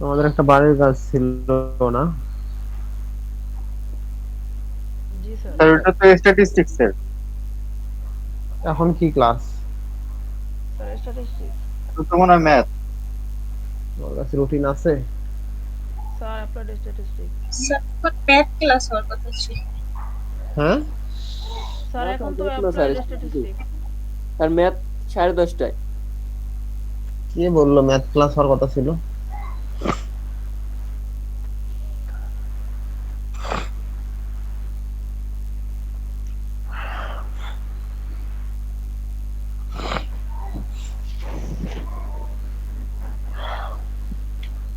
আমাদের একটা বাড়ির কাজ ছিল না? জি স্যার। স্যার ওটা তো স্ট্যাটিস্টিক্স এর। এখন কি ক্লাস? Sir statistics. তো তো মনে হয় ম্যাথ। আমার কাছে রুটিন আছে। Sir applied statistics. স্যার এখন ম্যাথ ক্লাস হওয়ার কথা ছিল। হ্যাঁ, স্যার না এখন স্যার তো ম্যাথ না sir, applied statistics. Sir math 10:30টায়। কে বললো ম্যাথ ক্লাস হওয়ার কথা ছিল?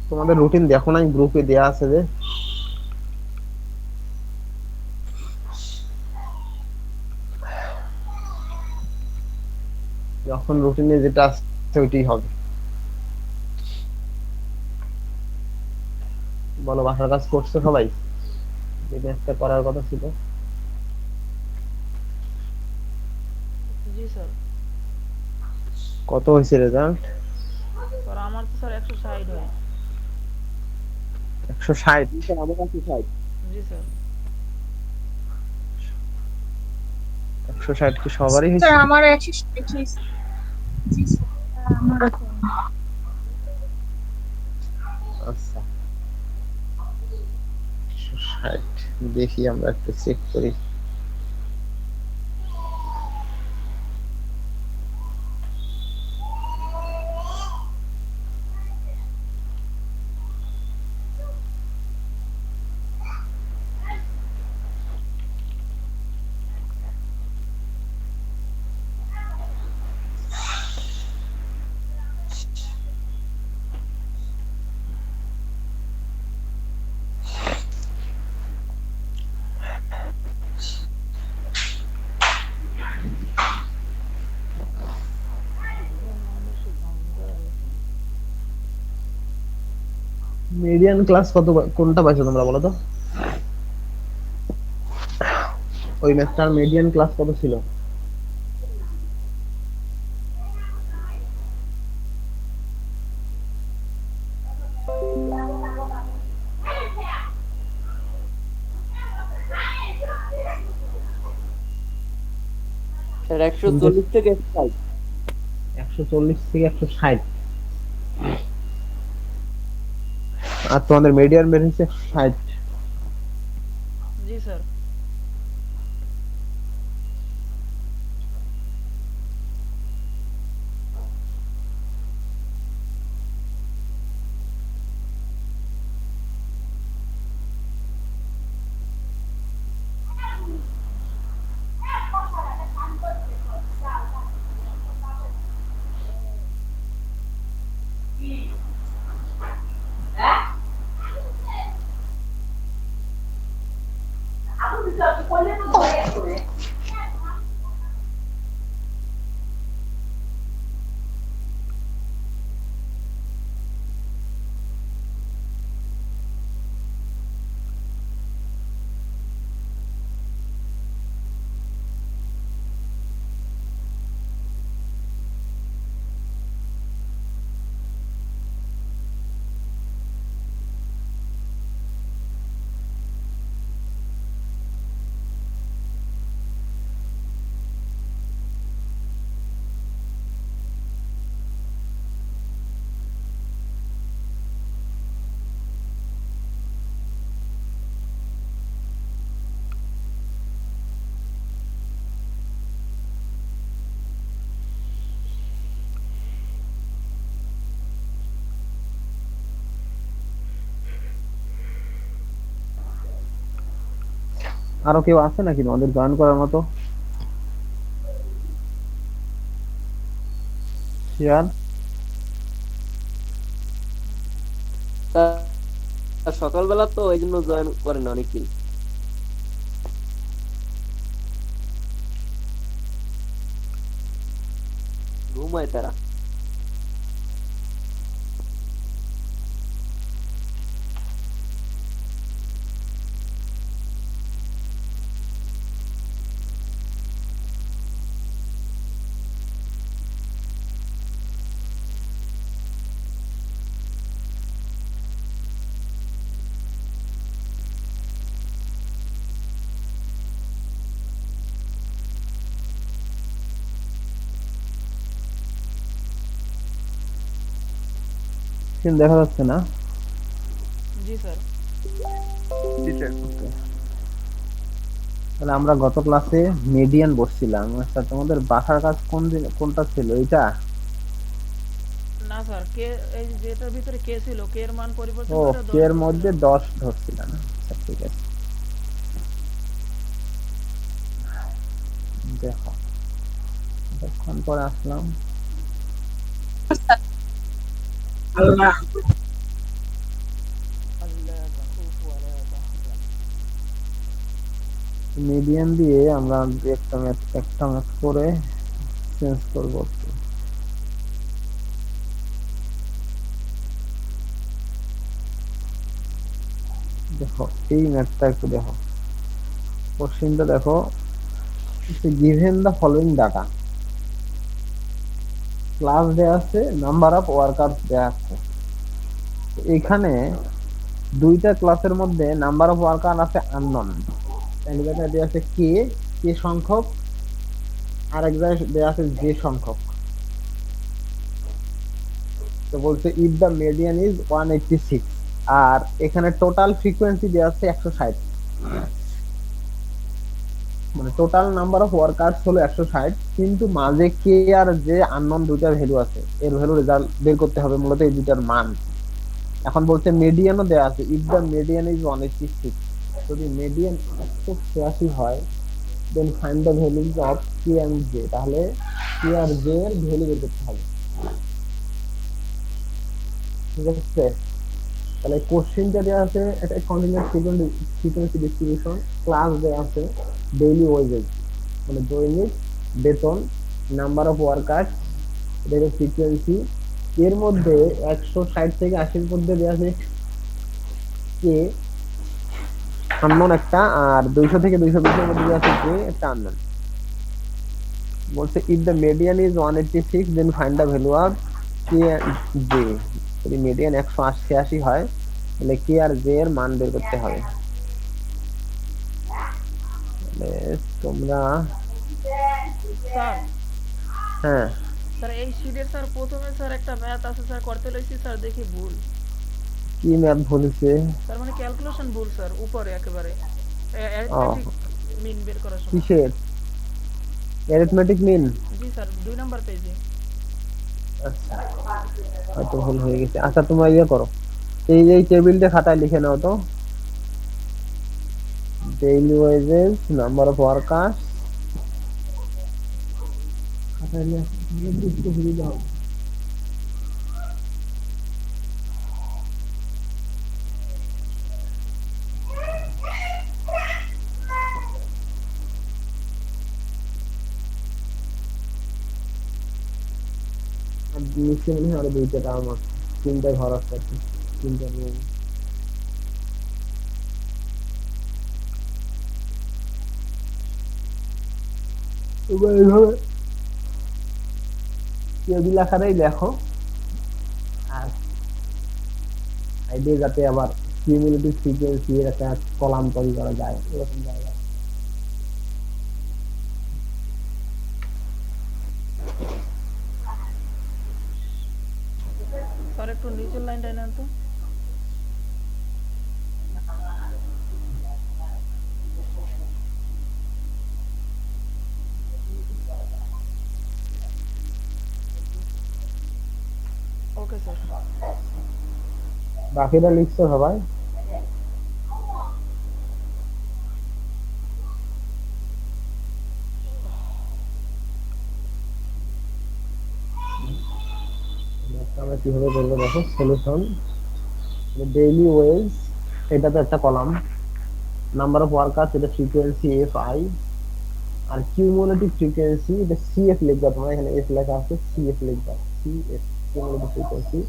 তোমাদের রুটিন দেখো নাই, গ্রুপে দেয়া আছে যে। যখন রুটিনে যেটা আছে ওইটাই হবে। বলো, বাসার কাজ করছো সবাই? যে ম্যাথটা করার কথা ছিল। জি স্যার। কত হয়েছে রেজাল্ট? স্যার আমার তো স্যার 160 হয়। 160? জি স্যার, আমার কাছে 60। জি স্যার। 160 কি সবারই স্যার হয়েছে? আমার 160 হয়েছে। জি স্যার, আমারও তো। আচ্ছা, 160। দেখি আমরা একটু চেক করি। মিডিয়ান ক্লাস কত কোনটা পাইছো তোমরা বলো তো? ওই ম্যাথটার মিডিয়ান ক্লাস কত ছিল? স্যার শুনতে 140 থেকে 160। 140 থেকে 160। আর তোমাদের মিডিয়ান বের হচ্ছে 160। জি স্যার। আরো কেউ আছে নাকি তোমাদের জয়েন করার মতো? শিয়ার? স্যার সকালবেলা তো এই জন্য জয়েন করেন অনেকেই, ঘুমায় তারা। স্ক্রিন দেখা যাচ্ছে না? জি স্যার। জি স্যার। তাহলে আমরা গত ক্লাসে মিডিয়ান বসছিলাম। আচ্ছা, তোমাদের বাসার কাজ কোনটা ছিল, এটা? না স্যার, কে এই যেটার ভিতরে কে ছিল, কে এর মান পরিবর্তন ও, করে কে 10 এর মধ্যে ধরছিলাম। 10 ধরছিলাম। আচ্ছা, ঠিক আছে। দেখো, অনেকক্ষণ পরে আসলাম। আল্লাহ আল্লাহ তাখুফ ওয়ালা তাহজান। মিডিয়ান দিয়ে আমরা একটা ম্যাথ করে চেঞ্জ করবো একটু। দেখো, এই ম্যাথটা একটু দেখো, কোশ্চেনটা দেখো। Given the following data, class দেয়া আছে, নাম্বার অফ ওয়ার্কার্স দেয়া আছে। এখানে দুইটা ক্লাসের মধ্যে নাম্বার অফ ওয়ার্কার আছে আননোন। এক জায়গায় দেয়া আছে কে কে সংখ্যক, আর এক জায়গায় দেয়া আছে যে সংখ্যক। তো বলছে ইফ দ্য মিডিয়ান ইজ 186, আর এখানে টোটাল ফ্রিকোয়েন্সি দেয়া আছে 160। মানে টোটাল নাম্বার অফ ওয়ার্কার্স হলো 160, কিন্তু মাঝে কে আর যে আননোন দুইটা ভ্যালু আছে, এর ভ্যালু রেজাল্ট বের করতে হবে মূলত এই দুইটার মান। এখন বলছে মিডিয়ানও দেয়া আছে, ইফ দ্য মিডিয়ান ইজ 186, যদি মিডিয়ান 186 হয়, then find the values of K and J. তাহলে কে আর জে এর ভ্যালু বের করতে হবে। ঠিক আছে? তাহলে কোশ্চেনটা দেওয়া আছে একটা কন্টিনিউয়াস ফ্রিকোয়েন্সি ডিস্ট্রিবিউশন, ক্লাস দেওয়া আছে ডেইলি ওয়েজেস, মানে দৈনিক বেতন, নাম্বার অফ ওয়ার্কার্স, এটা ফ্রিকোয়েন্সি। এর মধ্যে 160 থেকে 80-র মধ্যে দেওয়া আছে কে আননোন একটা, আর 200 থেকে 220-এর মধ্যে দেওয়া আছে কে একটা আননোন। বলছে if the median is 186, then find the value of K J. যদি মিডিয়ান 188 হয়, তাহলে কে আর জে এর মান বের করতে হবে। তাহলে তোমরা, স্যার, হ্যাঁ, স্যার এই শীটের স্যার প্রথমে স্যার একটা ম্যাথ আছে স্যার, করতে লইছি স্যার, দেখি ভুল। কি ম্যাথ বলেছে? তার মানে ক্যালকুলেশন ভুল স্যার, উপরে একেবারে ও, অ্যারিথমেটিক মিন বের করার সময়। কিসের অ্যারিথমেটিক মিন? জি স্যার, 2 নাম্বার পেজে। আচ্ছা, হয়তো ভুল হয়ে গেছে। আচ্ছা, তোমরা ইয়ে করো, এই টেবিলটা খাতায় লিখে নাও তো, daily wages, number of workers. খাতায় লিখে বুঝতে সুবিধা হবে। আর নিচে মনে হয় আরো দুইটা টার্ম আছে, তিনটা ঘর আছে আর কি, তিনটা রুম। এবার এইভাবে টেবিল আকারেই লেখো, আর সাইডে যাতে আবার কিউমুলেটিভ ফ্রিকোয়েন্সি এর একটা কলাম তৈরি করা যায়, এরকম জায়গা। স্যার একটু নিচের লাইনটা নেন তো। Okay sir. বাকিটা লিখছো সবাই? আমরা কিভাবে করবো দেখো, সলিউশন, ডেইলি ওয়েজ, এটা তো একটা কলাম, নাম্বার অফ ওয়ার্কার্স এটা ফ্রিকোয়েন্সি এফ আই, আর কিউমুলেটিভ ফ্রিকোয়েন্সি এটা সিএফ লিখবা, তোমরা এখানে এফ লেখা আছে, সিএফ লিখবা, সিএফ কিউমুলেটিভ ফ্রিকোয়েন্সি।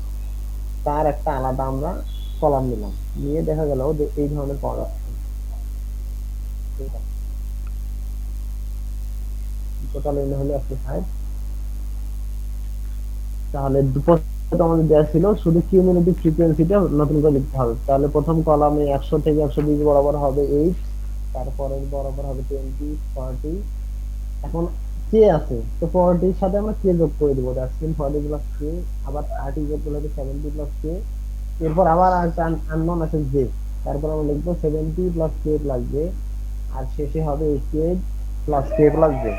তার একটা আলাদা আমরা কলাম নিলাম, নিয়ে দেখা গেল যে এই ধরনের পাওয়া যাচ্ছে। টোটাল এনে হলো 160। তাহলে দুটো আমাদের দেওয়া ছিল, শুধু কিউমুলেটিভ ফ্রিকোয়েন্সিটা নতুন করে লিখতে হবে। তাহলে প্রথম কলামে 100 থেকে 120 বরাবর হবে 8, তারপরে বরাবর হবে 20, 40। এখন কে আছে, তো 40 এর সাথে আমরা কে যোগ করে দিব, দ্যাটস মিন 40 প্লাস কে, আবার 30 যোগ করলে হবে 70 প্লাস কে, এরপর আবার একটা আননোন আছে জে, তারপর আমরা লিখবো 70 প্লাস কে প্লাস জে, আর শেষে হবে 88 প্লাস কে প্লাস জে।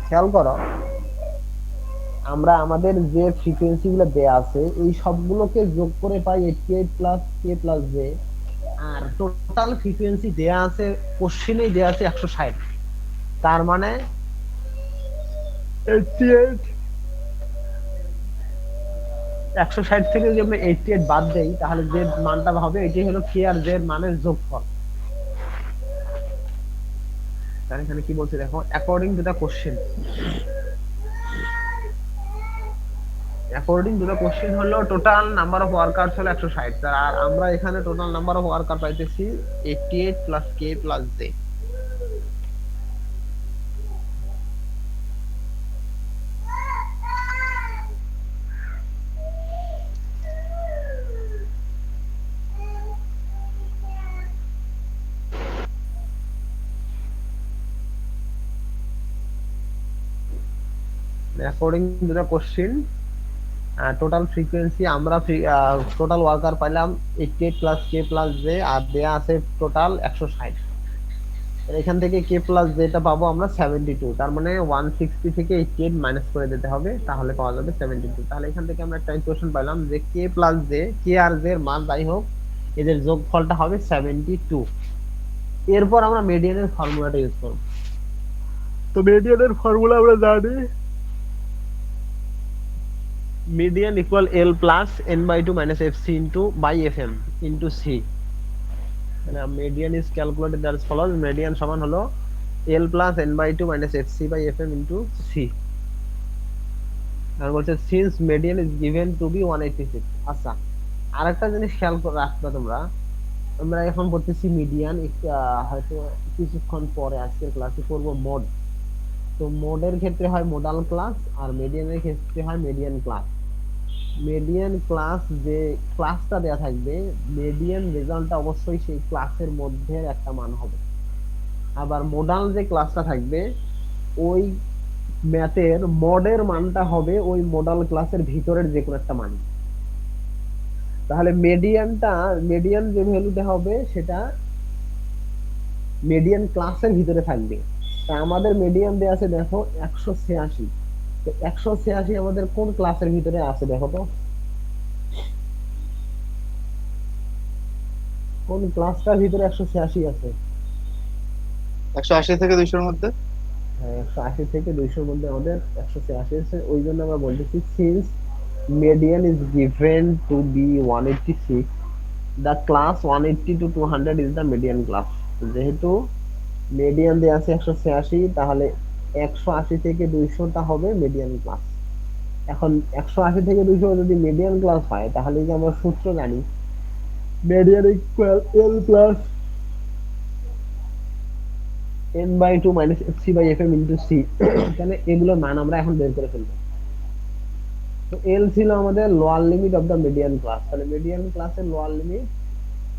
খেয়াল করো, আমরা আমাদের যে ফ্রিকোয়েন্সি গুলো দেয়া আছে এই সবগুলোকে যোগ করে পাই 88 প্লাস কে প্লাস জে, আর টোটাল ফ্রিকোয়েন্সি দেয়া আছে, কোশ্চেনেই দেয়া আছে 160। তার মানে 88, 160 থেকে যদি আমরা 88 বাদ দেই তাহলে যে মানটা হবে এটাই হলো কে আর জে এর মানের যোগফল। তাহলে এখানে কি বলছে দেখো, according to the question, according to the question হলো টোটাল নাম্বার অফ ওয়ার্কার্স হলো 160, আর আমরা এখানে টোটাল নাম্বার অফ ওয়ার্কার পাইতেছি 88 plus K plus J. According to the question total frequency আমরা টোটাল ওয়ার্কার পাইলাম 88 প্লাস কে প্লাস জে, আর দেয়া আছে টোটাল 160। এখান থেকে কে প্লাস যেটা পাবো আমরা 72, তার মানে 160 থেকে 88 মাইনাস করে দিতে হবে, তাহলে পাওয়া যাবে 72। তাহলে এখান থেকে আমরা একটা ইকুয়েশন পেলাম যে কে প্লাস জে, কে আর জে এর মান যাই হোক এদের যোগফলটা হবে 72। এরপর আমরা মিডিয়ানের ফর্মুলাটা ইউজ করব। তো মিডিয়ানের ফর্মুলা আমরা জানি, median equal L plus N by two minus F C into by F M into C. মানে median is calculated as follows, median সমান হলো L plus N by two minus F C by F M into C. আর বলছে since median is given to be 186। আচ্ছা, আরেকটা জিনিস খেয়াল করে রাখবে তোমরা, আমরা এখন পড়তেছি মিডিয়ান, হয়তো কিছুক্ষণ পরে আজকের ক্লাসে করব মোড। তো মোডের ক্ষেত্রে হয় মোডাল ক্লাস, আর মিডিয়ানের ক্ষেত্রে হয় মিডিয়ান ক্লাস। মিডিয়ান ক্লাস যে ক্লাসটা দেয়া থাকবে, মিডিয়ান রেজাল্টটা অবশ্যই সেই ক্লাসের মধ্যে একটা মান হবে। আবার মোডাল যে ক্লাসটা থাকবে ওই ম্যাথের মডের মানটা হবে ওই মোডাল ক্লাসের ভিতরের যে কোনো একটা মান। তাহলে মিডিয়ান যে ভ্যালুটা হবে সেটা মিডিয়ান ক্লাসের ভিতরে থাকবে। তা আমাদের মিডিয়ান দেয়া আছে দেখো 186। তো 186 আমাদের কোন ক্লাসের ভিতরে আছে দেখো তো, কোন ক্লাসটার ভিতরে 186 আছে? 180 থেকে 200 এর মধ্যে। হ্যাঁ, 180 থেকে 200 মধ্যে আমাদের 186 আছে। ওই জন্য আমরা বলতেছি since median is given to be 186, the class 180 to 200 is the median class। যেহেতু মিডিয়ান দেয়া আছে 186, তাহলে 180 থেকে 200 টা হবে মিডিয়ান ক্লাস। এখন 180 থেকে 200 যদি মিডিয়ান ক্লাস হয় তাহলে যে আমরা সূত্র জানি, median equal L plus n by 2 minus fc by fm into c। তাহলে এগুলোর মান আমরা এখন বের করে ফেলবো। তো এল ছিল আমাদের lower limit of the median class, তাহলে মিডিয়ান ক্লাসের লোয়ার লিমিট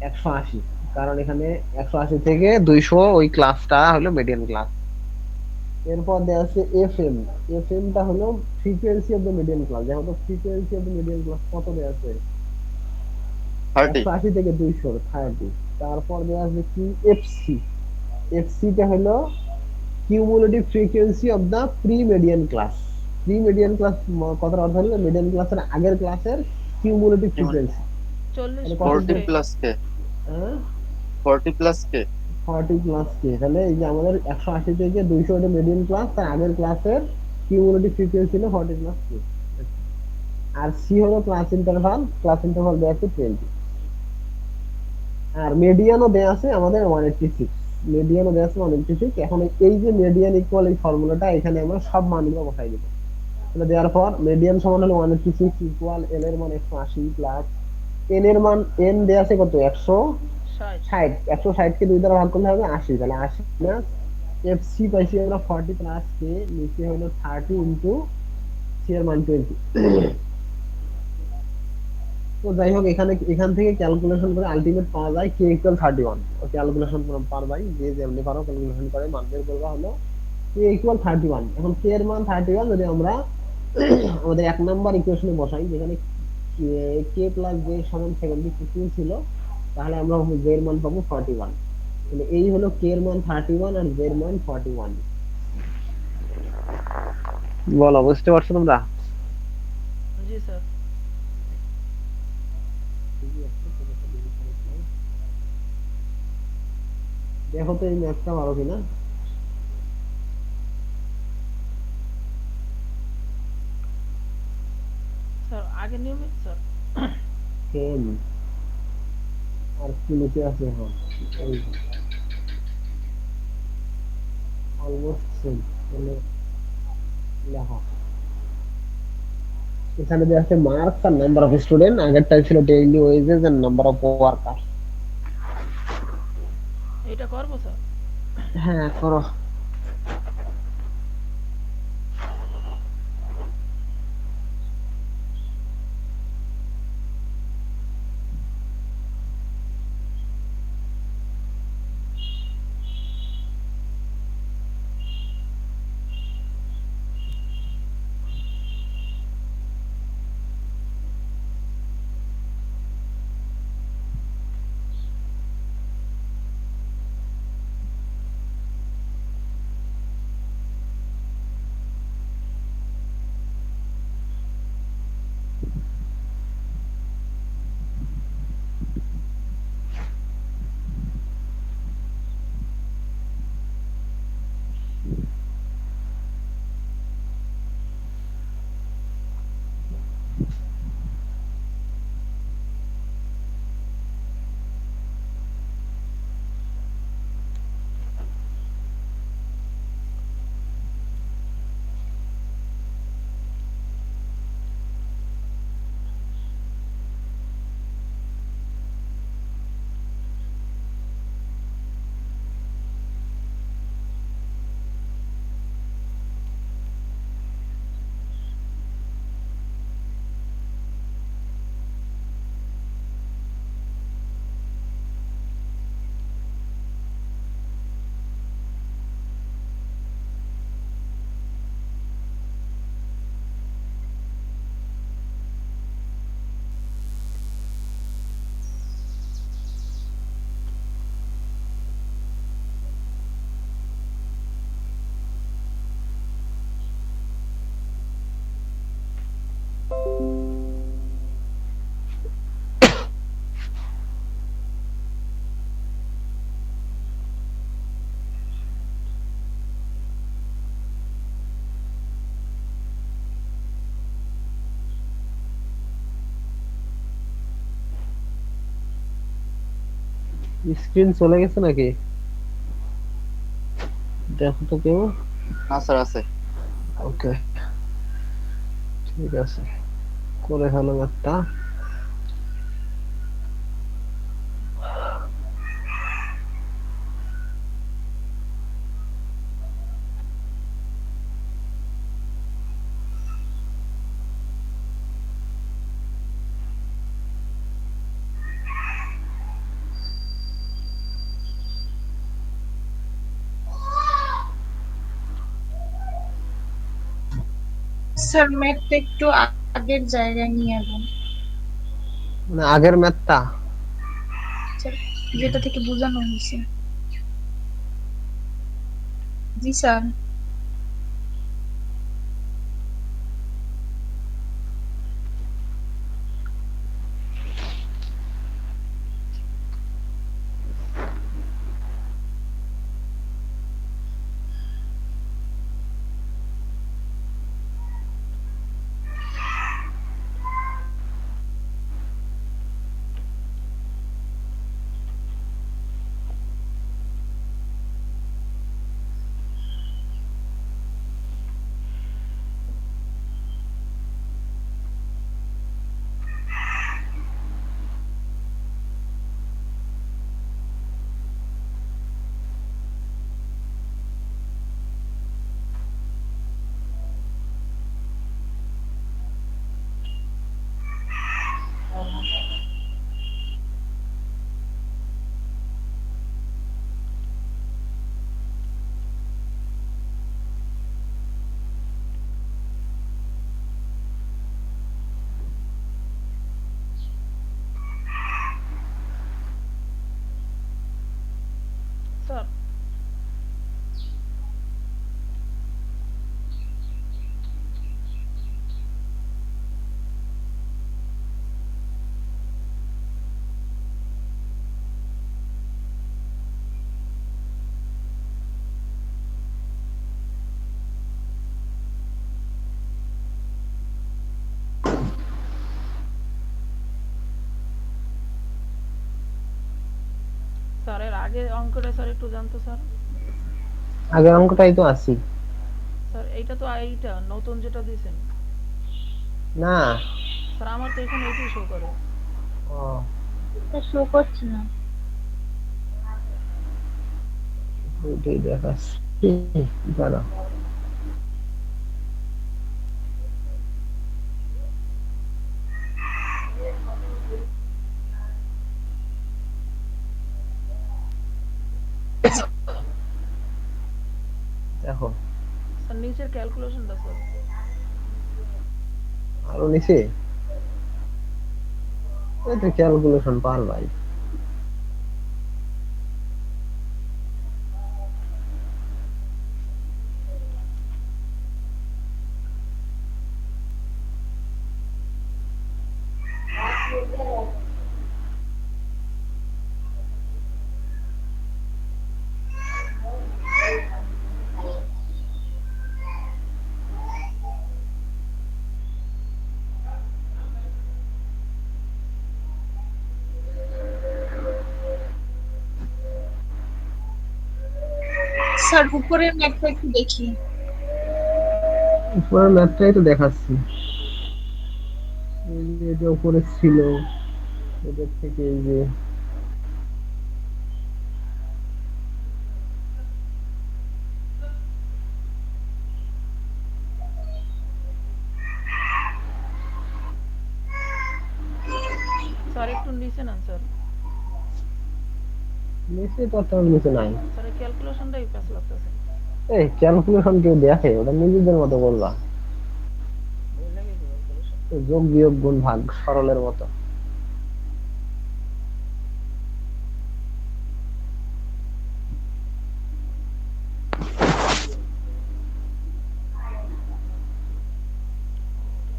180, কারণ এখানে 180 থেকে 200 ওই ক্লাসটা হলো মিডিয়ান ক্লাস। এরপর দেওয়া আছে এফএম, এফএম টা হলো frequency of the median class. যেমন frequency of the median class কত দেওয়া আছে? 30। 180 থেকে 200 30। তারপর দেওয়া আছে কি এফসি, এফসি টা হলো cumulative frequency of the pre median class. Pre median class কথার অর্থ হলো মিডিয়ান ক্লাসের আগের ক্লাসের কিউমুলেটিভ ফ্রিকোয়েন্সি। 40 মানে কত? 40 প্লাস কে, হ্যাঁ, 40 প্লাস কে। 40 প্লাস কে। তাহলে এই যে আমাদের 180 থেকে 200 এটা মিডিয়ান ক্লাস, তার আগের ক্লাসের কিউমুলেটিভ ফ্রিকোয়েন্সি হলো 40 প্লাস কে। আর সি হলো ক্লাস ইন্টারভাল দেয়া আছে 20। আর মিডিয়ানও দেয়া আছে আমাদের 186, মিডিয়ানও দেয়া আছে 186। এখন এই যে মিডিয়ান ইকুয়াল এই ফর্মুলাটা এখানে আমরা সব মানগুলো বসাই দেব। তাহলে দেওয়ার পর মিডিয়ান সমান হলো 186 ইকুয়াল এল এর মান 180 প্লাস এন এর মান, এন দেয়া আছে কত 60 160, 160 কে 2 দ্বারা ভাগ করলে হবে 80। তাহলে 80 প্লাস এফসি পাইছি আমরা 40 প্লাস কে, নিচে হলো 30 ইনটু সি এর মান 20। তো যাই হোক এখান থেকে ক্যালকুলেশন করে আলটিমেট পাওয়া যায় কে ইকুয়াল 31। ও ক্যালকুলেশন করে পারবাই, যে যেমনি পারো ক্যালকুলেশন করে মান বের করবা হলো ইকুয়াল 31। এখন কে এর মান 31 যদি আমরা আমাদের এক নাম্বার ইকুয়েশনে বসাই, যেখানে কে প্লাস জে সমান 72 ছিল, তাহলে আমরা জে এর মান পাবো 41। তাহলে এই হলো কে এর মান 31 আর জে এর মান 41। বলো, বুঝতে পারছো তোমরা? জি স্যার। দেখো তো এই ম্যাথটা পারো কিনা। স্যার আগের নিয়মে স্যার। সেম। আর কি লিখে আছে এখন? এই অলমোস্ট সেম। তাহলে লেখা এখানে দেওয়া আছে মার্কস আর নাম্বার অফ স্টুডেন্ট, আগেরটা ছিল daily wages and number of worker. এটা করবো স্যার? হ্যাঁ করো। স্ক্রিন চলে গেছে নাকি? দেখো তো কেউ। না স্যার আছে। ওকে, ঠিক আছে, করে ফেলো একটা। স্যার ম্যাথটা একটু আগের জায়গায় নিয়ে যান, মানে আগের ম্যাথটা? স্যার, যেটা থেকে বোঝানো হয়েছে। জি স্যার। স্যার স্যার এর আগে অঙ্কটা স্যার একটু জানতো স্যার আগের অঙ্কটাই তো আছি। স্যার এইটা তো এইটা নতুন যেটা দিয়েছেন না, স্যার আমার তো এখানে এটাই শো করে ও এটা শো করছে না। ওইটাই দেখাচ্ছি, দাঁড়া। দেখো স্যার নিচের ক্যালকুলেশনটা স্যার আরো নিচে, এই তো ক্যালকুলেশন পার ভাই। স্যার উপরের ম্যাথটা একটু দেখি। উপরের ম্যাথটাই তো দেখাচ্ছি, এই যে এটা উপরে ছিল, এদের থেকে এই যে স্যার একটু নিচে নেন স্যার নিচে তো তেমন নিচে নাই। স্যার এই ক্যালকুলেশনটাই প্যাস লাগতেছে এই ক্যালকুলেশন কেউ দেখে? ওটা নিজেদের মতো করবা, বুঝলে কি ক্যালকুলেশন যোগ বিয়োগ গুণ ভাগ সরলের মতো।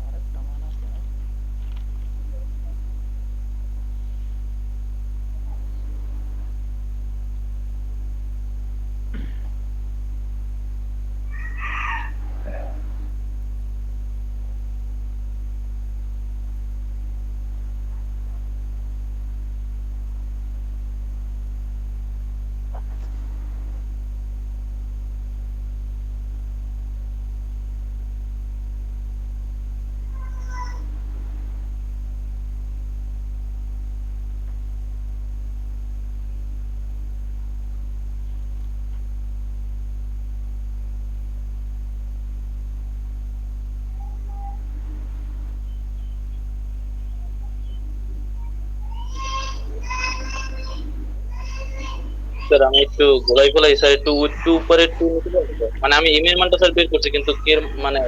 আরেকটা মান আছে স্যার আমি একটু গোলাই ফেলাই স্যার, একটু উপরে একটু নিতে পারবেন স্যার? মানে আমি এম এর মানটা স্যার বের করছি কিন্তু কে মানে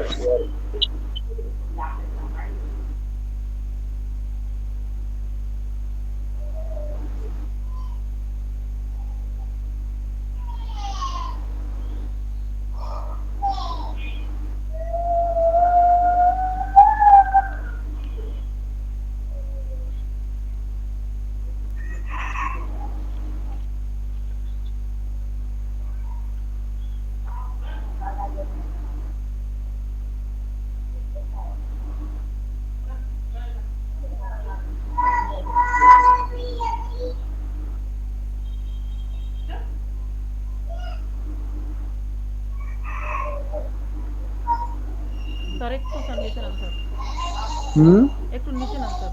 স্যার একটু স্যার নিচে নেন স্যার হুম, একটু নিচে নেন স্যার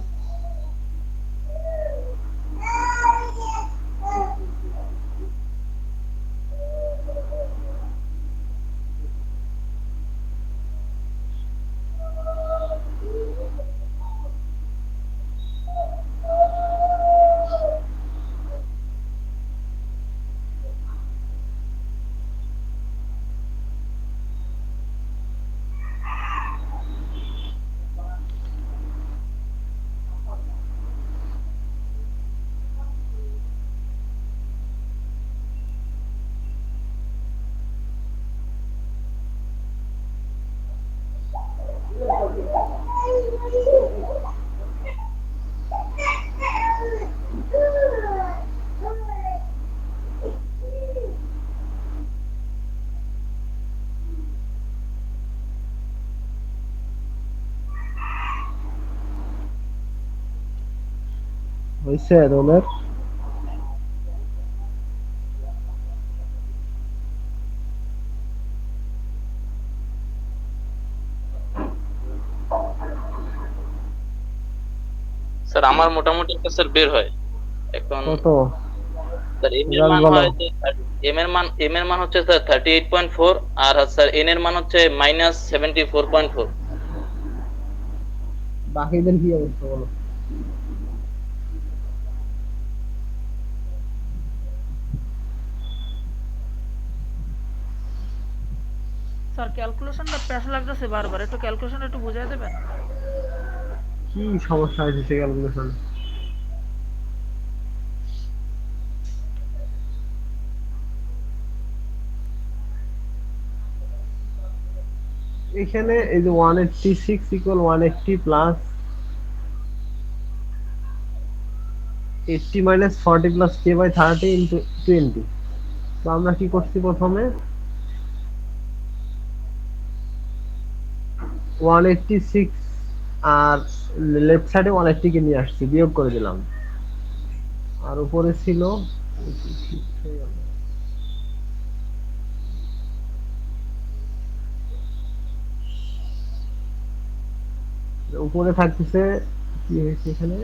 হয়েছে রোলের? স্যার আমার মোটামুটি একটা স্যার বের হয় এখন। কত স্যার এম এর রেজাল্ট মান বলো? হয় যে এম এর মান হচ্ছে স্যার 38.4, আর স্যার এন এর মান হচ্ছে -74.4। বাকিদের কি অবস্থা বলো? স্যার ক্যালকুলেশনটা পেশ লাগতেছে বারবার, একটু ক্যালকুলেশন একটু বুঝাই দেবেন? কি সমস্যা হয়েছে সে ক্যালকুলেশন? এখানে এই যে 186 equal 180 plus 80 minus 40 plus k by 30 into 20। তো আমরা কি করছি প্রথমে 186 আর লেফট সাইডে 180 কে নিয়ে আসছি, বিয়োগ করে দিলাম। আর উপরে ছিল উপরে থাকতেছে কি হয়েছে এখানে,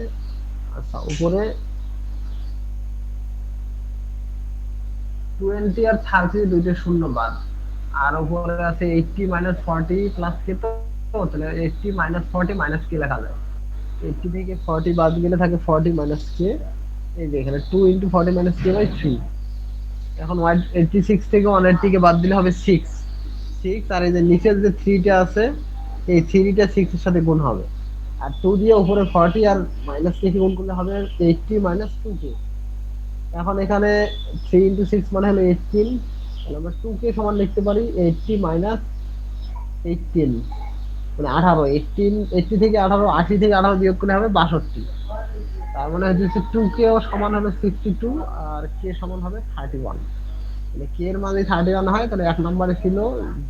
আচ্ছা উপরে 20 আর 30 দুইটা শূন্য বাদ, আর উপরে আছে 80 মাইনাস 40 প্লাস কে, তো তাহলে 80 মাইনাস 40 মাইনাস কে লেখা যায়। 80 থেকে 40 বাদ গেলে থাকে 40 মাইনাস কে। এই যে এখানে 2 ইন্টু 40 মাইনাস কে বাই 3। এখন 186 থেকে 180 কে বাদ দিলে হবে 6 6, আর এই যে নিচের যে 3 টা আছে এই 3 টা 6 এর সাথে গুণ হবে, আর 2 দিয়ে উপরে 40 আর মাইনাস কে গুণ করলে হবে 80 মাইনাস 2k। এখন এখানে 3 ইন্টু 6 মানে হলো 18, তাহলে আমরা 2k সমান লিখতে পারি 80 মাইনাস 18, মানে 18। 80 থেকে 18, 80 থেকে 18 বিয়োগ করলে হবে 62। তার মানে হচ্ছে 2k ও সমান হবে 62 আর k সমান হবে 31। মানে k এর মান যদি 31 হয় তাহলে এক নম্বরে ছিল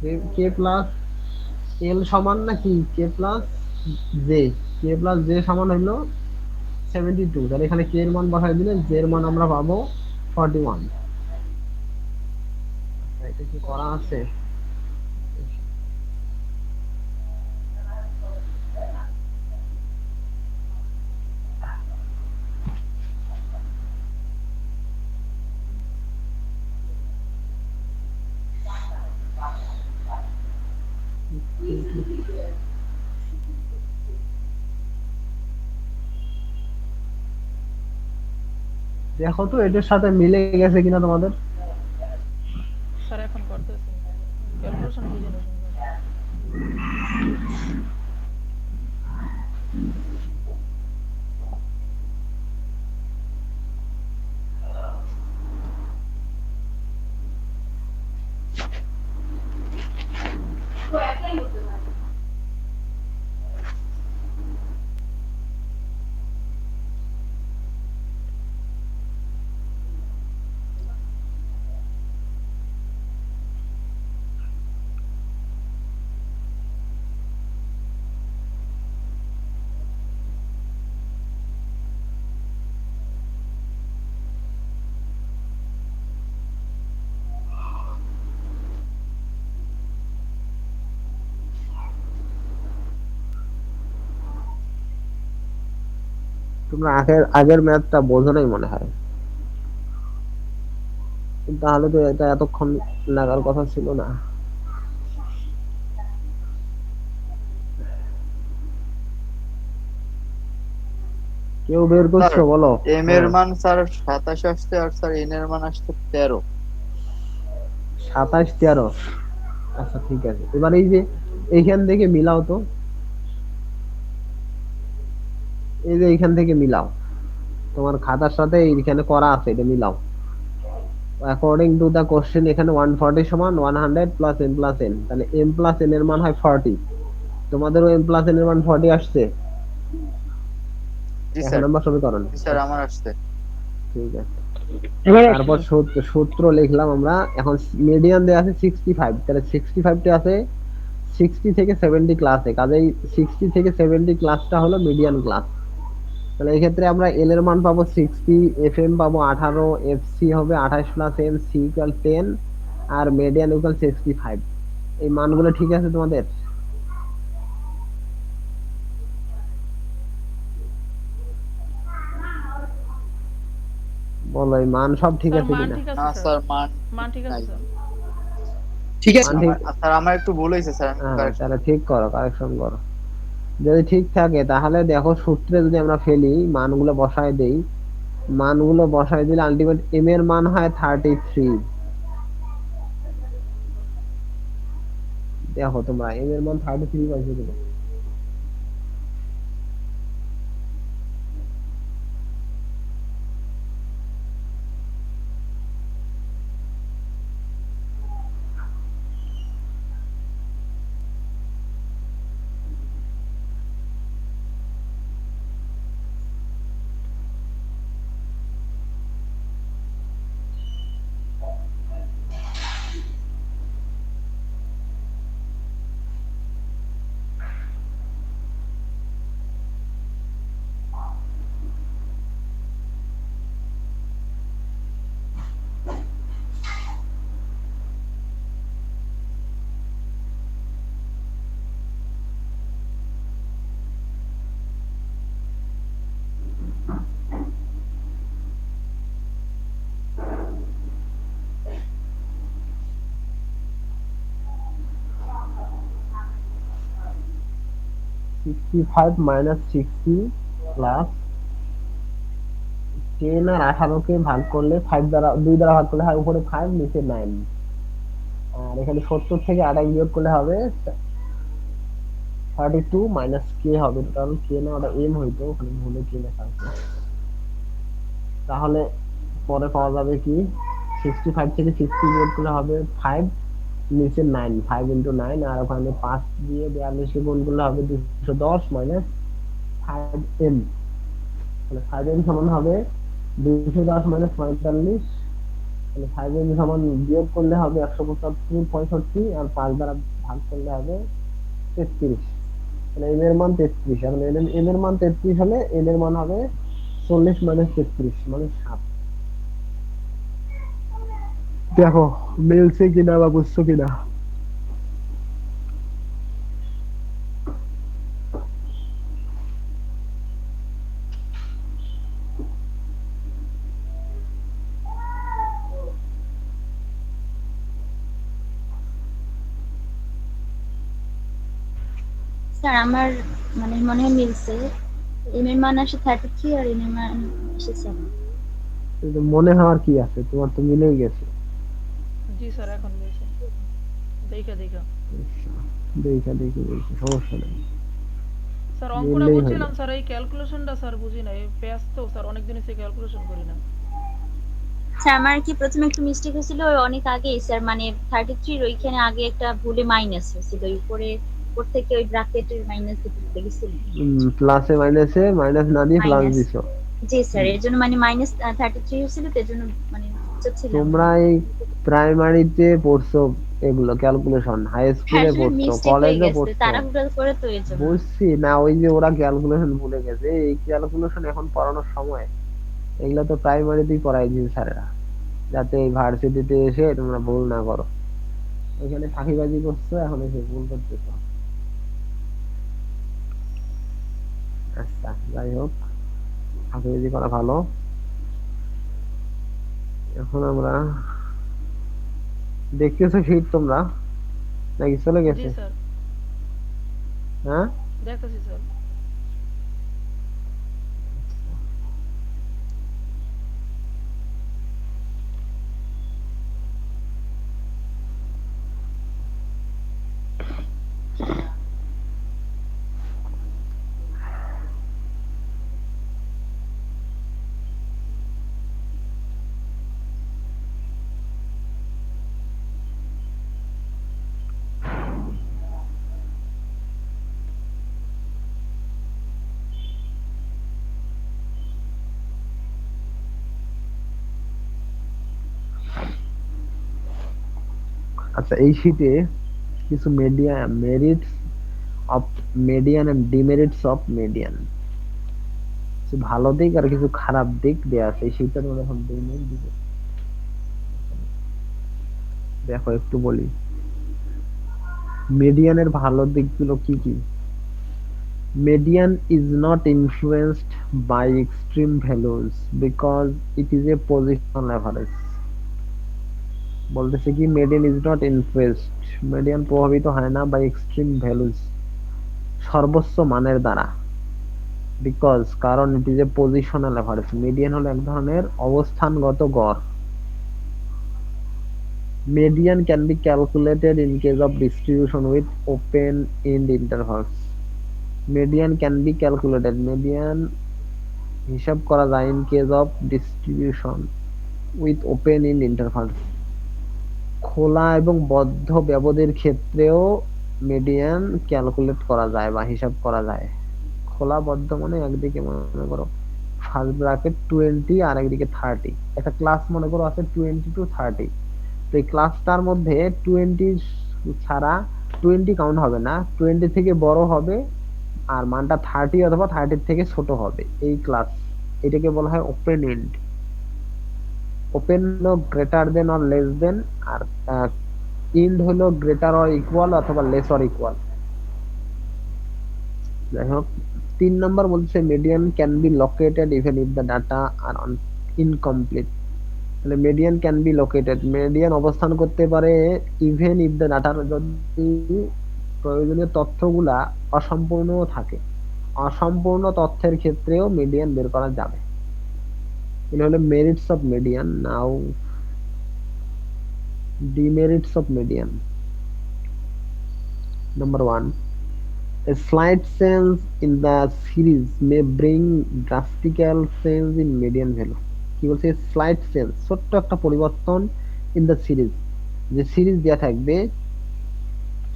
যে k প্লাস l সমান নাকি k plus j, k plus j সমান হলো 72। তাহলে এখানে k এর মান বসাই দিলে j এর মান আমরা পাবো 41। এটা কি করা আছে? দেখো তো এটার সাথে মিলে গেছে কিনা তোমাদের। স্যার এখন করতেছি, ক্যালকুলেশন বুঝে নেবেন। তোমরা আগের আগের ম্যাথটা বোঝো নাই মনে হয়, তাহলে তো এটা এতক্ষণ লাগার কথা ছিল না। কেউ বের করছো বলো? এম এর মান স্যার 27 আসছে, আর স্যার এন এর মান আসছে 13। 27 13। আচ্ছা ঠিক আছে, এবার এই যে এইখান থেকে মিলাও তো, এই যে এইখান থেকে মিলাও, তোমার খাতার সাথে এইখানে করা আছে, এটা মিলাও। অ্যাকর্ডিং টু দা কোশ্চেন এখানে 140 সমান 100 প্লাস m প্লাস n, তাহলে m প্লাস n এর মান হয় 40। তোমাদেরও m প্লাস n এর মান 40 আসছে জি এক স্যার, নম্বর সমীকরণ। জি স্যার আমার আসছে। ঠিক আছে, তারপর সূত্র লিখলাম আমরা। এখন মিডিয়ান দেয়া আছে 65, তাহলে 65 টা আছে 60 থেকে 70 ক্লাসে, কাজেই 60 থেকে 70 ক্লাসটা হলো মিডিয়ান ক্লাস। তাহলে এই ক্ষেত্রে আমরা এল এর মান পাবো 60, এফ এম পাবো 18, এফ সি হবে 28 প্লাস এম, সি ইকুয়াল 10, আর মিডিয়ান ইকুয়াল 65। এই মানগুলো ঠিক আছে তোমাদের? বলো এই মান সব ঠিক স্যার আছে মান কিনা? ঠিক না আছে স্যার, স্যার মান মান ঠিক আছে নাই। স্যার। ঠিক আছে। মান ঠিক, স্যার আমার একটু ভুল হয়েছে স্যার, আমি হ্যাঁ correction তাহলে ঠিক করো, কারেকশন করো। যদি ঠিক থাকে তাহলে দেখো সূত্রে যদি আমরা ফেলি, মানগুলো বসায় দেই, মানগুলো বসায় দিলে আলটিমেট এম এর মান হয় 33। দেখো তোমরা এম এর মান 33 পাইছো কিনা? ফাইভ মাইনাস 60 প্লাস 10 আর 18 কে ভাগ করলে 5 দ্বারা, 2 দ্বারা ভাগ করলে হয় উপরে 5 নিচে 9, আর এখানে 70 থেকে 28 বিয়োগ করলে হবে 32 মাইনাস কে হবে, কারণ কে না ওটা এম হইতো, ওখানে ভুলে কে লেখা আছে। তাহলে পরে পাওয়া যাবে কি 65 থেকে 60 বিয়োগ করলে হবে 5, নিচে 9, 5 ইন্টু 9, আর ওখানে 5 দিয়ে 42 কে গুণ করলে হবে 210 মাইনাস 5 এম। তাহলে 5 এম সমান হবে 210 মাইনাস 45, তাহলে 5 এম সমান বিয়োগ করলে হবে 175, 65, আর 5 দ্বারা ভাগ করলে হবে 33। তাহলে এম এর মান 33, এখন এম এর মান 33 হলে এন এর মান হবে 40 মাইনাস 33 মানে 7। দেখো মিলছে কিনা বা বুঝছো কিনা? স্যার আমার মানে মনে হয় মিলছে। এম এর মান আসে 33 আর এন এর মান আসে 7। কিন্তু মনে হওয়ার কি আছে, তোমার তো মিলেই গেছে। জি স্যার এখন মিলছে, দেখা দেখা। দেখা দেখি বলছি, সমস্যা নেই, স্যার অঙ্কটা মিললেই হইলো। বুঝছিলাম স্যার, এই ক্যালকুলেশনটা স্যার বুঝি না, এই পেঁয়াজ তো স্যার অনেকদিন এসে ক্যালকুলেশন করি না। স্যার আমার কি প্রথমে একটু মিস্টেক হয়েছিল ওই অনেক আগেই স্যার, মানে 33 ওইখানে আগে একটা ভুলে মাইনাস হয়েছিল, ওই উপরে উপর থেকে ওই ব্র্যাকেটের মাইনাস দিতে ভুলে গেছিলাম। প্লাসে মাইনাসে মাইনাস না দিয়ে প্লাস মাইনাস, দিছো। জি স্যার এর জন্য মানে মাইনাস 33 হয়েছিল, তো এর জন্য মানে বুঝছিলাম। তোমরা এই প্রাইমারিতে পড়ছো এগুলো ক্যালকুলেশন, হাই হ্যাঁ স্কুলে আসলে পড়ছো, মিস্টেক হয়ে কলেজে গেছে, পড়ছো, তাড়াহুড়ো করে তো এর জন্য। বুঝছি না, ওই যে ওরা ক্যালকুলেশন ভুলে গেছে, এই ক্যালকুলেশন এখন পড়ানোর সময়, এগুলো তো প্রাইমারিতেই পড়াই দিয়েছে স্যারেরা, যাতে এই ভার্সিটিতে এসে তোমরা ভুল না করো। ওইখানে ফাঁকিবাজি করছো, এখন এসে ভুল করতেছো। আচ্ছা যাই হোক, ফাঁকিবাজি করা ভালো। এখন আমরা দেখতেছো শীত তোমরা নাকি চলে জি গেছে? স্যার হ্যাঁ দেখতেছি স্যার। আচ্ছা, এই শীটে কিছু merits of median and demerits of median. কিছু ভালো দিক আর কিছু খারাপ দিক দেয়া আছে, সেইটা তোমাদের এখন দিব। দেখো একটু বলি মিডিয়ানের ভালো দিকগুলো কি কি। Median is not influenced by extreme values because it is a positional average. বলতেছে কি median is not influenced, median প্রভাবিত হয় না by extreme values, সর্বোচ্চ মানের দ্বারা, because কারণ it is a positional average, median হলো এক ধরনের অবস্থানগত গড়। Median can be calculated in case of distribution with open end intervals. Median can be calculated, median হিসাব করা যায় in case of distribution with open end intervals, খোলা এবং বদ্ধ ব্যবধির ক্ষেত্রেও মিডিয়ান ক্যালকুলেট করা যায় বা হিসাব করা যায়। খোলা বদ্ধ মানে একদিকে মনে করো ফার্স্ট ব্র্যাকেট 20 আর একদিকে 30, একটা ক্লাস মনে করো আছে 20 to 30, তো এই ক্লাসটার মধ্যে 20 ছাড়া 20 কাউন্ট হবে না, 20 থেকে বড় হবে আর মানটা 30 অথবা 30 থেকে ছোট হবে এই ক্লাস, এটাকে বলা হয় ওপেন এন্ড। ওপেন হলো greater than or less than, আর এন্ড হলো গ্রেটার অর ইকুয়াল অথবা লেস অর ইকুয়াল। যাই হোক 3 নম্বর বলছে median can be located even if the data are incomplete. তাহলে median can be located, median অবস্থান করতে পারে ইভেন ইফ দ্য ডাটার, যদি প্রয়োজনীয় তথ্যগুলা অসম্পূর্ণ থাকে, অসম্পূর্ণ তথ্যের ক্ষেত্রেও মিডিয়ান বের করা যাবে। এগুলো হলো merits of median. Now demerits of median. Number 1, a slight change in the series may bring drastical change in median value. কি বলছে স্লাইড চেঞ্জ, ছোট্ট একটা পরিবর্তন ইন দ্য সিরিজ, যে সিরিজ দেওয়া থাকবে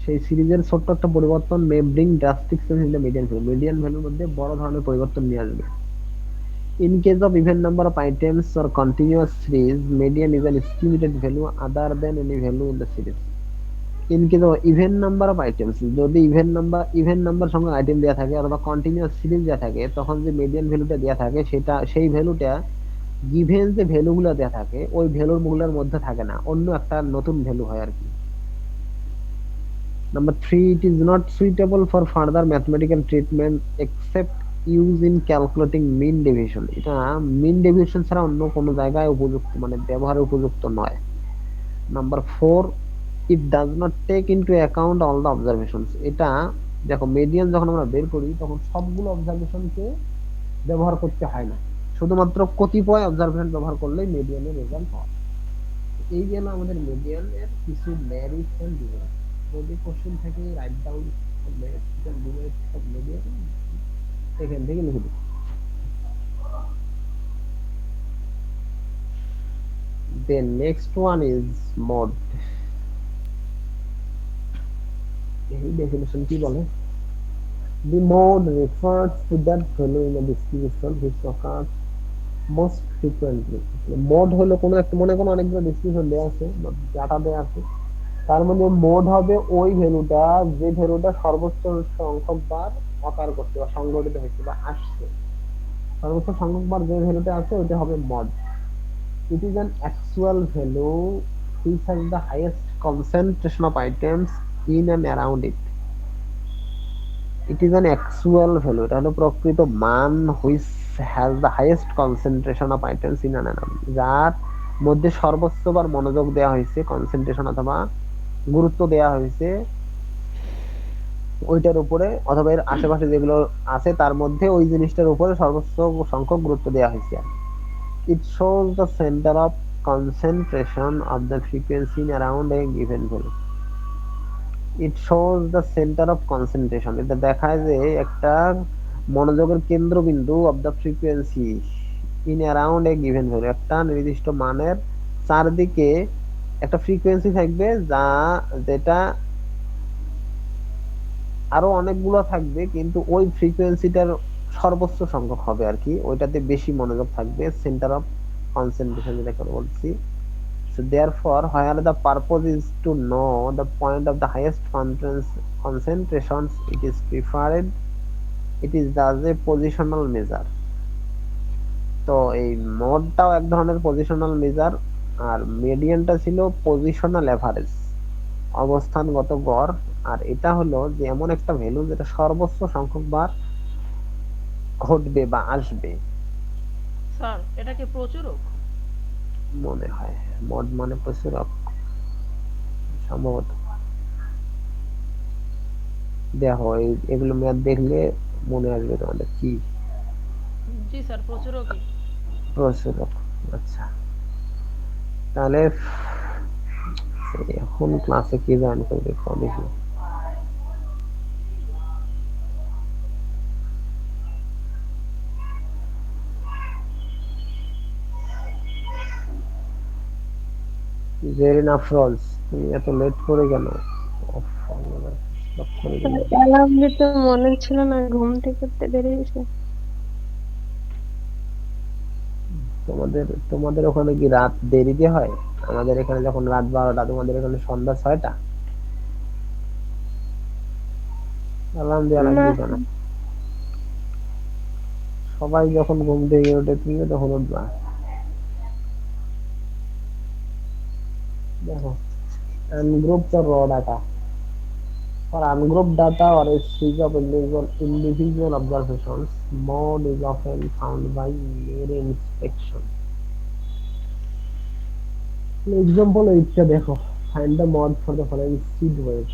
সেই সিরিজের ছোট্ট একটা পরিবর্তন may bring drastic change in the median value, median ভ্যালুর মধ্যে বড় ধরনের পরিবর্তন নিয়ে আসবে। In case of even number of items or continuous series, median is an estimated value other than any value in the series. In case of even number of items, যদি even number সংখ্যক item দেয়া থাকে অথবা continuous series দেয়া থাকে, তখন যে median ভ্যালুটা দেয়া থাকে সেটা সেই ভ্যালুটা গিভেন যে ভ্যালুগুলো দেয়া থাকে ওই ভ্যালুর গুলোর মধ্যে থাকে না, অন্য একটা নতুন ভ্যালু হয় আর কি। Number 3, it is not suitable for further mathematical treatment except use in calculating mean deviation. এটা mean deviation ছাড়া অন্য কোনো জায়গায় উপযুক্ত মানে ব্যবহারের উপযুক্ত নয়। Number 4, it does not take into account all the observations. এটা দেখো মিডিয়ান যখন আমরা বের করি তখন সবগুলো অবজারভেশনকে ব্যবহার করতে হয় না, শুধুমাত্র কতিপয় অবজারভেশন ব্যবহার করলেই মিডিয়ানের রেজাল্ট হয়। এই গেল আমাদের মিডিয়ানের কিছু মেরিটস এন্ড ডিমেরিটস। যদি কোশ্চেন থেকে right down merits and demerits of median এখান থেকে লিখে দিই। Then next one is mode. এই definition কি বলে? The mode refers to that value in the distribution which occurs most frequently. Mode হলো কোনো একটা মনে কোনো অনেকগুলো ডিস্ট্রিবিউশন দেয়া আছে, ডাটা দেয়া আছে, তার মধ্যে মোড হবে ওই ভ্যালুটা যে ভ্যালুটা সর্বোচ্চ সংখ্যক বার অকার করছে বা সংঘটিত হয়েছে বা আসছে, সর্বোচ্চ সংখ্যক বার যে ভ্যালুটা আছে ওইটা হবে mod. It is an actual value which has the highest concentration of items in and around it. It is an actual value, এটা হলো প্রকৃত মান which has the highest concentration of items in and around, যার মধ্যে সর্বোচ্চ বার মনোযোগ দেওয়া হয়েছে, কনসেন্ট্রেশন অথবা গুরুত্ব দেওয়া হয়েছে ওইটার উপরে অথবা এর আশেপাশে যেগুলো আছে তার মধ্যে ওই জিনিসটার উপরে সর্বোচ্চ সংখ্যক গুরুত্ব দেওয়া হয়েছে। It shows the center of concentration of the frequency in around a given value. It shows the center of concentration, এটা দেখায় যে একটা মনোযোগের কেন্দ্রবিন্দু of the frequency in around a given value, একটা নির্দিষ্ট মানের চারদিকে একটা ফ্রিকোয়েন্সি থাকবে যেটা আরো অনেকগুলো থাকবে কিন্তু ওই ফ্রিকোয়েন্সিটার সর্বোচ্চ সংখ্যক হবে আর কি, ওইটাতে বেশি মনোযোগ থাকবে, সেন্টার অফ কনসেন্ট্রেশন যেটাকে বলছি। So therefore, where the purpose is to know the point of the highest concentrations, it is preferred. It is thus a positional measure. তো এই মোডটাও এক ধরনের পজিশনাল মেজার, আর মিডিয়ানটা ছিল পজিশনাল এভারেজ, অবস্থানগত গড়। আর এটা হলো যে এমন একটা ভ্যালু যেটা সর্বোচ্চ সংখ্যক বার ঘটবে বা আসবে। স্যার এটা কি প্রচুরক? মনে হয় মোড মানে প্রচুরক, সম্ভবত। দেখো এগুলো ম্যাথ দেখলে মনে আসবে তোমাদের কি জি স্যার প্রচুরকই। প্রচুরক। আচ্ছা, তাহলে এখন ক্লাসে কি জয়েন করবে দেখি। জেরিন আফরোজ, তুমি এত লেট করে কেন? ওফ, আল্লাহ, stop করে দিল। অ্যালার্ম দিতে মনে ছিল না, ঘুম থেকে উঠতে দেরি হয়েছে। তোমাদের তোমাদের ওখানে কি রাত দেরিতে হয়? আমাদের এখানে যখন রাত 12টা, তোমাদের এখানে সন্ধ্যা 6টা। অ্যালার্ম দেওয়া না, লাগবে কেন? সবাই যখন ঘুম থেকে ওঠে তুমিও তখন উঠবা। দেখো, ungroup the raw data. For ungrouped data or a series of individual observations, mode is often found by mere inspection. Example 8 টা দেখো, find the mode for the following seed weight.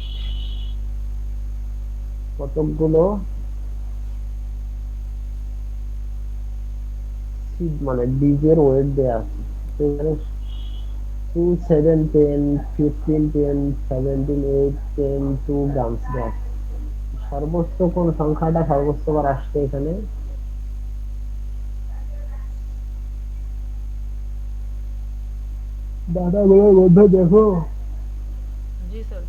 কতগুলো seed মানে বীজের ওয়েট দেয়া আছে। তো এখানে 2, 7, 10, 15, 10, 17, 8, 10, 2 grams দেয়া আছে। সর্বোচ্চ কোন সংখ্যাটা সর্বোচ্চ বার আসছে এখানে? ডাটাগুলোর মধ্যে দেখো জি স্যার।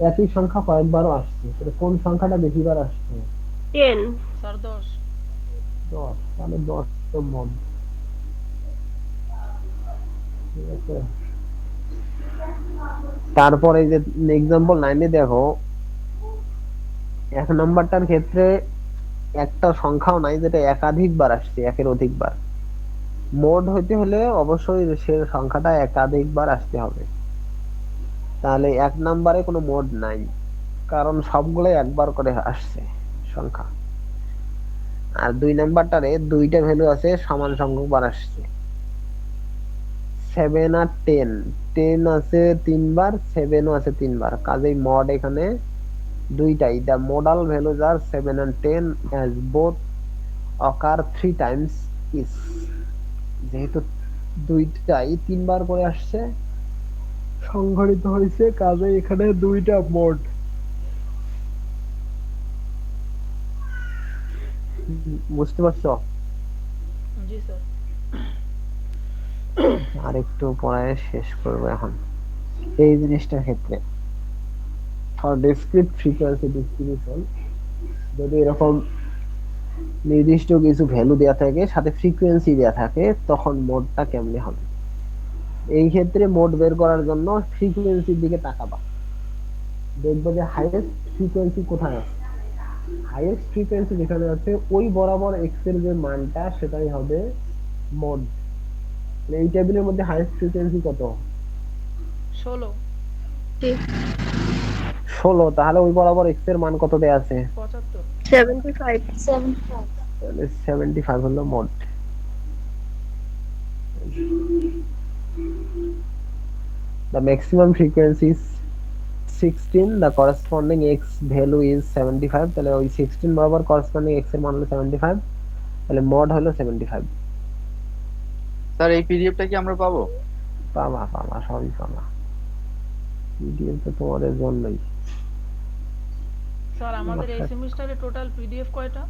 একই সংখ্যা কয়েকবারও আসছে, তাহলে কোন সংখ্যাটা বেশিবার আসছে? 10। স্যার 10। 10, তাহলে 10 তো মড। ঠিক আছে, তারপরে যে এক্সাম্পল 9 দেখো, এক নাম্বারটার ক্ষেত্রে একটা সংখ্যাও নাই যেটা একাধিকবার আসছে, একের অধিকবার। মোড হইতে হলে অবশ্যই সে সংখ্যাটা একাধিকবার আসতে হবে। তাহলে এক নাম্বারে কোনো মোড নাই, কারণ সবগুলো একবার করে আসছে সংখ্যা। আর দুই নাম্বারটারে দুইটা ভ্যালু আছে, সমান সংখ্যক বার আসছে। 7 আর 10, 10 আছে 3 বার, 7ও আছে 3 বার, কাজেই মড এখানে দুইটাই। the modal values are 7 and 10 as both occur 3 times each. যেহেতু দুইটাই 3 বার করে আসছে, সংঘটিত হয়েছে, কাজে এখানে দুইটা মোড। বুঝতে পারছো? জি স্যার। আরেকটু পড়ায় শেষ করবো এখন এই জিনিসটার ক্ষেত্রে। ফর ডিসক্রিট ফ্রিকোয়েন্সি ডিস্ট্রিবিউশন, যদি এরকম নির্দিষ্ট কিছু ভ্যালু দেয়া থাকে, সাথে ফ্রিকোয়েন্সি দেয়া থাকে, তখন মোডটা কেমনে হবে? এই ক্ষেত্রে মোড বের করার জন্য ফ্রিকোয়েন্সির দিকে তাকাবা, দেখবো যে হাইয়েস্ট ফ্রিকোয়েন্সি কোথায় আছে। হাইয়েস্ট ফ্রিকোয়েন্সি যেখানে আছে ওই বরাবর এক্স এর যে মানটা সেটাই হবে মোড। এই টেবিলের মধ্যে হাইয়েস্ট ফ্রিকোয়েন্সি কত? 16। 16, তাহলে ওই বরাবর এক্স এর মান কত দেয়া আছে? 75। 75। 75 তাহলে 75 হলো mode. The maximum frequency is 16, the corresponding x value is 75, তাহলে ওই 16 বরাবর corresponding x এর মান হলো 75, তাহলে মোড হলো 75। স্যার এই পিডিএফটা কি আমরা পাবো? পাবা পাবা, সবই পাবা। পিডিএফ তো তোমাদের জন্যই। স্যার আমাদের এই সেমিস্টারে টোটাল পিডিএফ কয়টা?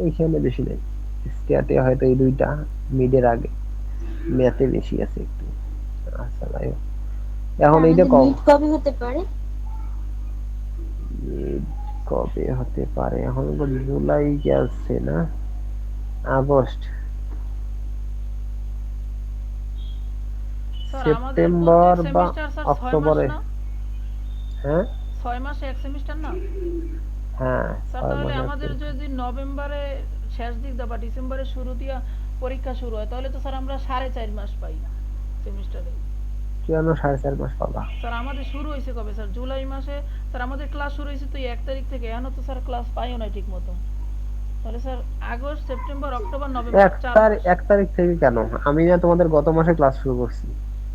এইখানে বেশি নেই, স্ট্যাটে হয়তো এই দুইটা, মিডের আগে, ম্যাথে বেশি আছে একটু। আচ্ছা যাই হোক, এখন এইটা কম মিড কবে হতে পারে? কবে হতে পারে? এখন তো জুলাই গেছে না, আগস্ট, স্যার আমাদের সেপ্টেম্বর প্রত্যেক বা সেমিস্টার স্যার 6 মাস অক্টোবরে। না? হ্যাঁ 6 মাসে এক সেমিস্টার না? হ্যাঁ, স্যার 6 তাহলে মাসে আমাদের আছে। যদি নভেম্বরে শেষ দিক দা বা ডিসেম্বরের শুরু দিয়া পরীক্ষা শুরু হয়, তাহলে তো স্যার আমরা 4.5 মাস পাই সেমিস্টারে। কেন 4.5 মাস পাবা? স্যার আমাদের শুরু হয়েছে কবে স্যার? জুলাই মাসে স্যার আমাদের ক্লাস শুরু হয়েছে তো 1 তারিখ থেকে, এখনো তো স্যার ক্লাস পাইও না ঠিক মতো। তাহলে sir August, September, October, November 4 মাস। 1 তারিখ থেকে কেন? আমি না তোমাদের গত মাসে ক্লাস শুরু করছি।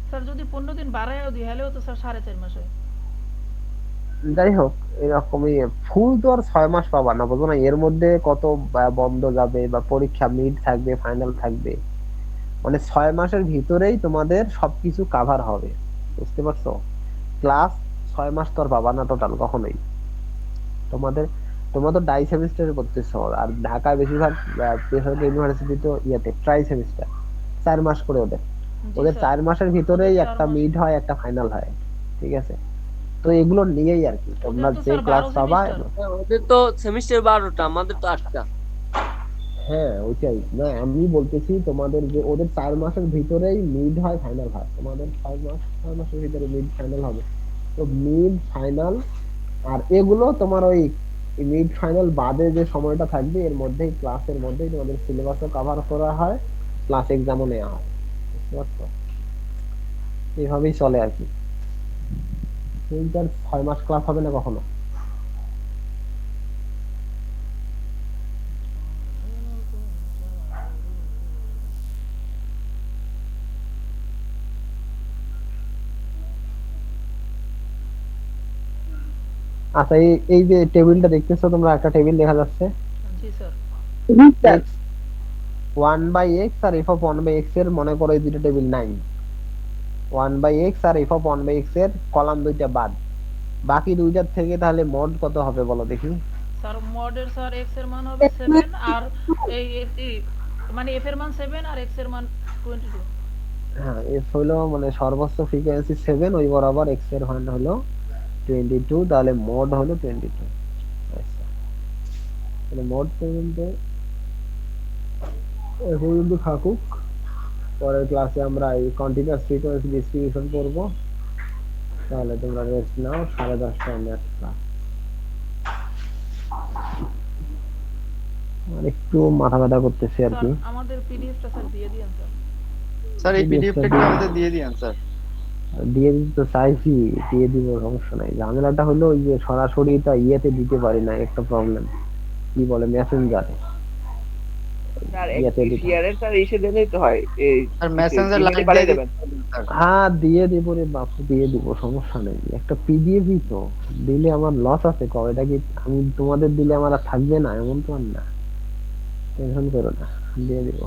স্যার যদি 15 দিন বাড়ায়ও দিই হলেও তো স্যার 4.5 মাস হয়। যাই হোক, এরকমই ফুল তো আর 6 মাস পাবা না, বুঝো না? এর মধ্যে কত বন্ধ যাবে বা পরীক্ষা মিড থাকবে, ফাইনাল থাকবে, মানে 6 মাসের ভিতরেই তোমাদের সবকিছু কাভার হবে, বুঝতে পারছো? ক্লাস 6 মাস তো আর পাবা না টোটাল কখনোই। তোমাদের তোমরা তো ডাই সেমিস্টারে করতেছো, আর ঢাকায় বেশিরভাগ বেসরকারি ইউনিভার্সিটি তো ইয়াতে ট্রাই সেমিস্টার, 4 মাস করে ওদের। জি ওদের স্যার। 4 মাসের ভিতরেই ওদের 4 একটা মাস। মিড হয়, একটা ফাইনাল হয়, ঠিক আছে? তো এগুলো নিয়েই আর কি তোমরা ওদের তো যে স্যার ক্লাস 12 পাবা। সেমিস্টার। ওদের তো সেমিস্টার 12টা, আমাদের তো 8টা। হ্যাঁ ওইটাই না, আমি বলতেছি তোমাদের যে ওদের 4 মাসের ভিতরেই মিড হয়, ফাইনাল হয়, তোমাদের 6 মাসের ভিতরে মিড ফাইনাল হবে। তো মিড ফাইনাল আর এগুলো তোমার ওই মিড ফাইনাল বাদে যে সময়টা থাকবে এর মধ্যেই, ক্লাসের মধ্যেই তোমাদের সিলেবাসও কভার করা হয়, প্লাস এক্সামও নেওয়া হয়, বুঝতে পারছো? এইভাবেই চলে আর কি। এইটার 6 মাস ক্লাস হবে না কখনো। আচ্ছা, এই যে টেবিলটা দেখতেছো তোমরা, একটা টেবিল দেখা যাচ্ছে, জি স্যার। x 1/x আর f of 1/x এর, মনে করো এই দুটো টেবিল নাই, 1/x আর f of 1/x এর কলাম দুইটা বাদ, বাকি দুইটার থেকে তাহলে মোড কত হবে বলো দেখি? স্যার মডের স্যার x এর মান হবে 7 আর মানে f এর মান 7 আর x এর মান 22। হ্যাঁ, f হলো মানে সর্বোচ্চ ফ্রিকোয়েন্সি 7, ওই বরাবর x এর মান হলো 22, তাহলে মোড হলো 22। আচ্ছা, তাহলে মোড পর্যন্ত এ পর্যন্ত থাকুক। পরের ক্লাসে আমরা এই কন্টিনিউয়াস ফ্রিকোয়েন্সি ডিস্ট্রিবিউশন করব। তাহলে তোমরা রেস্ট নাও, 10:30টায় নেক্সট ক্লাস। আর একটু মাথা ব্যথা করতেছে আর স্যার কি। আমাদের পিডিএফটা স্যার দিয়ে দিন স্যার। স্যার এই পিডিএফটা একটু আমাদের দিয়ে দিন স্যার। দিয়ে দিতে তো চাইছি, দিয়ে দিব, সমস্যা নাই। ঝামেলাটা হলো ওই যে সরাসরি তা ইয়েতে দিতে পারি না, একটা প্রবলেম। কি বলে, মেসেঞ্জারে স্যার ইয়েতে দিতে। শেয়ারের স্যার এসে দিলেই তো হয়। এই আর মেসেঞ্জার email লাইভ পাঠিয়ে দিয়ে দেবেন। স্যার। হ্যাঁ দিয়ে দিব রে বাপু, দিয়ে দিব, সমস্যা নেই। একটা পিডিএফই তো দিলে আমার লস আছে ক? এটা কি আমি তোমাদের দিলে আমার আর থাকবে না এমন তো আর না, টেনশন করো না, দিয়ে দিব।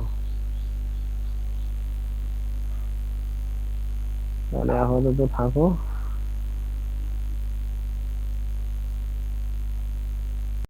তাহলে আপাতত থাকো।